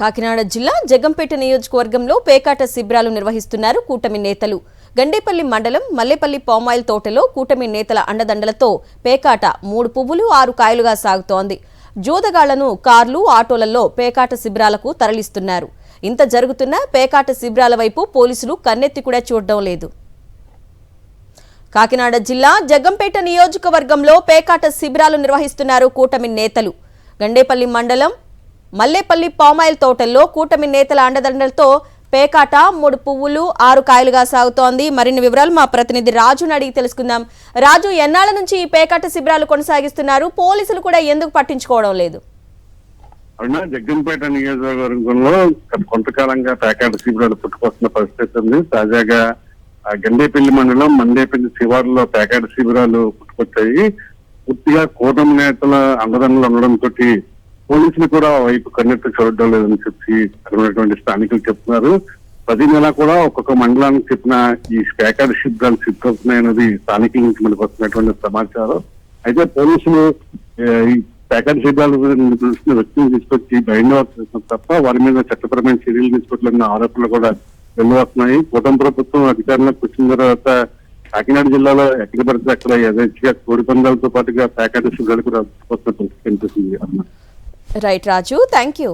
కాకినాడ జిల్లా జగ్గంపేట నియోజకవర్గంలో పేకాట శిబిరాలు నిర్వహిస్తున్నారు కూటమి నేతలు. గండేపల్లి మండలం మల్లేపల్లి పామాయిల్ తోటలో కూటమి నేతల అండదండలతో పేకాట 3 పువ్వులు 6 కాయలుగా సాగుతోంది. జోదగాళ్లను కార్లు, ఆటోలలో పేకాట శిబిరాలకు తరలిస్తున్నారు. ఇంత జరుగుతున్న పేకాట శిబిరాల వైపు పోలీసులు కన్నెత్తి కూడా చూడడం లేదు. కాకినాడ జిల్లా జగ్గంపేట నియోజకవర్గంలో పేకాట శిబిరాలు నిర్వహిస్తున్నారు కూటమి నేతలు. గండేపల్లి మండలం మల్లేపల్లి పామాయిల్ తోటల్లో కూటమి నేతల అండదండలతో పేకాట 3 పువ్వులు 6 కాయలుగా సాగుతోంది. మరిన్ని వివరాలు మా ప్రతినిధి రాజుని అడిగి తెలుసుకుందాం. రాజు, ఎన్నాళ్ల నుంచి ఈ పేకాట శిబిరాలు కొనసాగిస్తున్నారు? పోలీసులు కూడా ఎందుకు పట్టించుకోవడం లేదు? అవునా, జగ్గంపేట నియోజకవర్గంలో కొంతకాలంగా పేకాట శిబిరాలు పుట్టుకొస్తున్న పరిస్థితి ఉంది. తాజాగా గండేపల్లి మండలం మండేపల్లి శివారులో పేకాట శిబిరాలు పుట్టుకొచ్చాయి. పూర్తిగా కూటమి నేతల అండదండలు ఉండడంతో పోలీసులు కూడా వైపు కన్నెత్తి చూడడం లేదని చెప్పి అక్కడ ఉన్నటువంటి స్థానికులు చెప్తున్నారు. ప్రతి నెల కూడా ఒక్కొక్క మండలానికి చెప్పిన ఈ పేకాట శిబిరాలు సిద్ధవుతున్నాయన్నది స్థానికుల నుంచి మనకు వస్తున్నటువంటి సమాచారం. అయితే పోలీసులు ఈ పేకాట శిబిరాలు దృష్టిని వ్యక్తులు తీసుకొచ్చి బయలుదేరుతున్నారు తప్ప వారి మీద చట్టపరమైన చర్యలు తీసుకోవట్లేని ఆరోపణలు కూడా వెలువస్తున్నాయి. కూటమి ప్రభుత్వం అధికారంలోకి వచ్చిన తర్వాత కాకినాడ జిల్లాలో ఎక్కడ పడితే అక్కడ యథేచ్ఛగా కోడి పందాలతో పాటుగా పేకాట శిబిరాలు కూడా కనిపిస్తుంది. Right Raju, thank you.